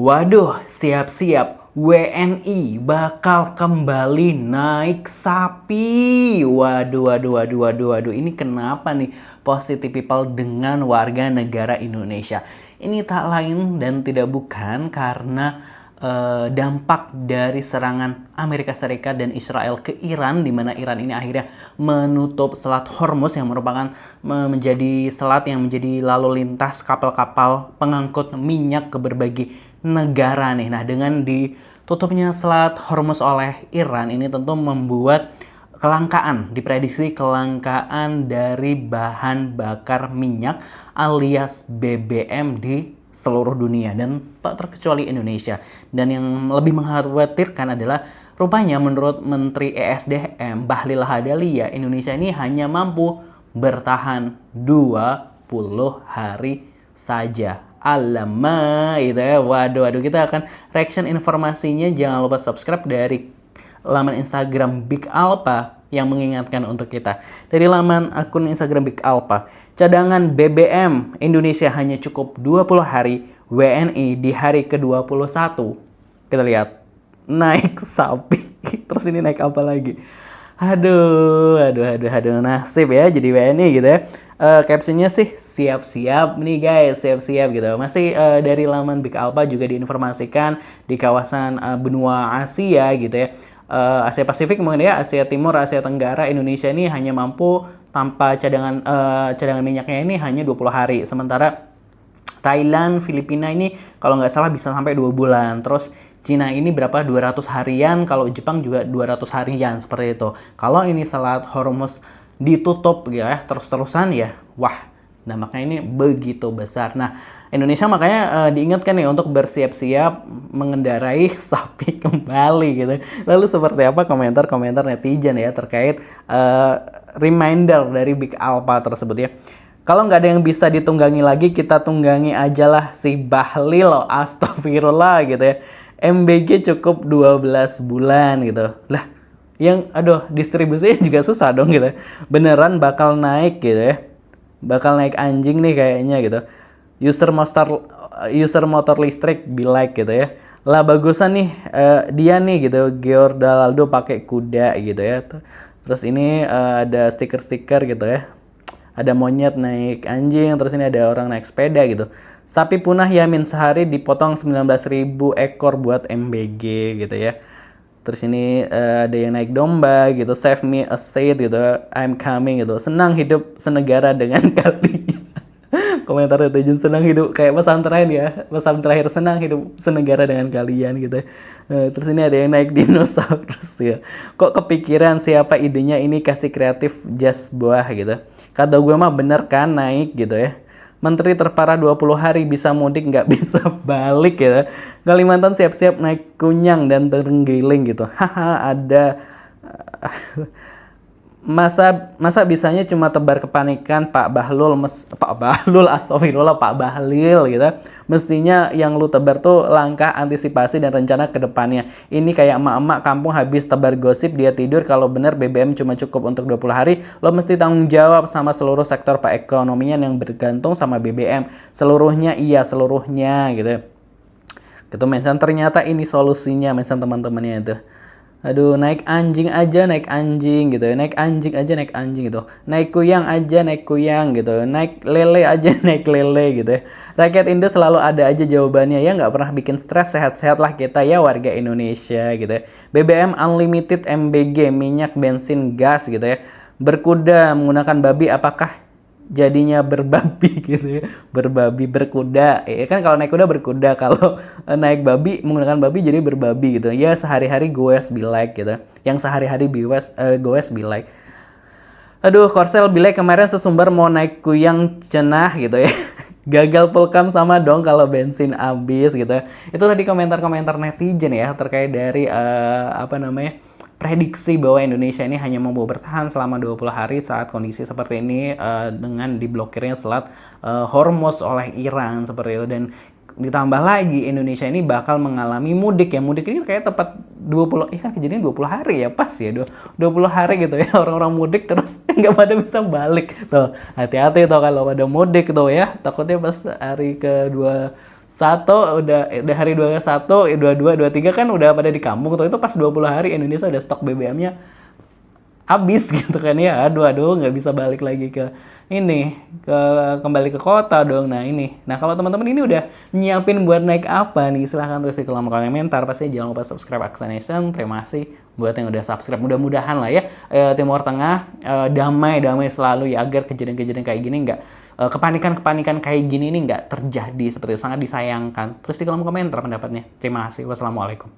Waduh, siap-siap. WNI bakal kembali naik sapi. Waduh, waduh, waduh, waduh, waduh. Ini kenapa nih positive people dengan warga negara Indonesia? Ini tak lain dan tidak bukan karena dampak dari serangan Amerika Serikat dan Israel ke Iran, di mana Iran ini akhirnya menutup Selat Hormuz yang merupakan menjadi selat yang menjadi lalu lintas kapal-kapal pengangkut minyak ke berbagai negara nih. Nah, dengan ditutupnya Selat Hormuz oleh Iran ini tentu membuat diprediksi kelangkaan dari bahan bakar minyak alias BBM di seluruh dunia dan tak terkecuali Indonesia. Dan yang lebih mengkhawatirkan adalah rupanya menurut Menteri ESDM Bahlil Lahadalia, Indonesia ini hanya mampu bertahan 20 hari saja. Alamak, itu ya. Waduh, kita akan reaction informasinya. Jangan lupa subscribe dari laman Instagram Big Alpha yang mengingatkan untuk kita. Dari laman akun Instagram Big Alpha, cadangan BBM Indonesia hanya cukup 20 hari, WNI di hari ke-21. Kita lihat, naik sapi. Terus ini naik apa lagi? Aduh, nasib ya jadi WNI gitu ya. Captionnya sih siap-siap nih guys, siap-siap gitu. Masih dari laman Big Alpha juga diinformasikan di kawasan benua Asia gitu ya. Asia Pasifik mungkin ya, Asia Timur, Asia Tenggara, Indonesia ini hanya mampu tanpa cadangan minyaknya ini hanya 20 hari. Sementara Thailand, Filipina ini kalau nggak salah bisa sampai 2 bulan. Terus Cina ini berapa? 200 harian, kalau Jepang juga 200 harian seperti itu. Kalau ini Selat Hormuz ditutup ya terus-terusan ya, wah dampaknya ini begitu besar. Nah, Indonesia makanya diingatkan nih untuk bersiap-siap mengendarai sapi kembali gitu. Lalu seperti apa komentar-komentar netizen ya terkait reminder dari Big Alpha tersebut ya. Kalau nggak ada yang bisa ditunggangi lagi, kita tunggangi aja lah si Bahlil, astagfirullah gitu ya. MBG cukup 12 bulan gitu. Lah, yang distribusinya juga susah dong gitu. Beneran bakal naik gitu ya. Bakal naik anjing nih kayaknya gitu. User motor listrik be like gitu ya. Lah bagusan nih dia nih gitu, Geordalaldo pakai kuda gitu ya. Terus ini ada stiker-stiker gitu ya. Ada monyet naik anjing, terus ini ada orang naik sepeda gitu. Sapi punah Yamin sehari dipotong 19.000 ekor buat MBG gitu ya. Terus ini ada yang naik domba gitu, save me a seat gitu, I'm coming gitu. Senang hidup senegara dengan kalian. Komentar netizen, senang hidup kayak pesan terakhir senang hidup senegara dengan kalian gitu. Terus ini ada yang naik dinosaurus ya. Kok kepikiran, siapa idenya ini, kasih kreatif just buah gitu. Kata gue mah bener kan naik gitu ya. Menteri terparah 20 hari bisa mudik nggak bisa balik gitu. Kalimantan siap-siap naik kunyang dan terenggiling gitu. Haha, ada masa bisanya cuma tebar kepanikan Pak Bahlul astagfirullah Pak Bahlil gitu. Mestinya yang lu tebar tuh langkah antisipasi dan rencana ke depannya. Ini kayak emak-emak kampung habis tebar gosip dia tidur kalau bener BBM cuma cukup untuk 20 hari, lo mesti tanggung jawab sama seluruh sektor perekonomian yang bergantung sama BBM. Seluruhnya gitu. Gitu mention, ternyata ini solusinya, mention teman-temannya itu. Aduh, naik anjing aja naik anjing gitu ya. Naik anjing aja naik anjing gitu. Naik kuyang aja naik kuyang gitu. Naik lele aja naik lele gitu ya. Rakyat Indo selalu ada aja jawabannya ya, nggak pernah bikin stres, sehat-sehat lah kita ya warga Indonesia gitu ya. BBM unlimited MBG, minyak, bensin, gas gitu ya. Berkuda menggunakan babi, apakah jadinya berbabi gitu ya, berkuda ya kan. Kalau naik kuda berkuda, kalau naik babi menggunakan babi jadi berbabi gitu ya. Sehari-hari goes be like gitu, yang sehari-hari goes be like. Aduh, Korsel be like kemarin sesumber mau naik kuyang cenah gitu ya. Gagal pulkam sama dong kalau bensin habis gitu. Itu tadi komentar-komentar netizen ya terkait dari prediksi bahwa Indonesia ini hanya mampu bertahan selama 20 hari saat kondisi seperti ini dengan diblokirnya Selat Hormuz oleh Iran seperti itu. Dan ditambah lagi Indonesia ini bakal mengalami mudik ya. Mudik ini kayak tepat 20, kan kejadian 20 hari ya, pas ya 20 hari gitu ya. Orang-orang mudik terus nggak pada bisa balik. Tuh, hati-hati tuh kalau pada mudik tuh ya. Takutnya pas hari ke-21 udah hari 21, 22, 23 kan udah pada di kampung tuh. Itu pas 20 hari Indonesia udah stok BBM-nya habis gitu kan ya. Aduh nggak bisa balik lagi ke ini, kembali ke kota dong. Nah kalau teman-teman ini udah nyiapin buat naik apa nih, silahkan tulis di kolom komentar. Pasti jangan lupa subscribe Aksa Nation. Terima kasih buat yang udah subscribe. Mudah-mudahan lah ya Timur Tengah damai selalu ya, agar kejadian-kejadian kayak gini nggak kepanikan kayak gini ini nggak terjadi seperti itu. Sangat disayangkan. Tulis di kolom komentar pendapatnya. Terima kasih. Wassalamualaikum.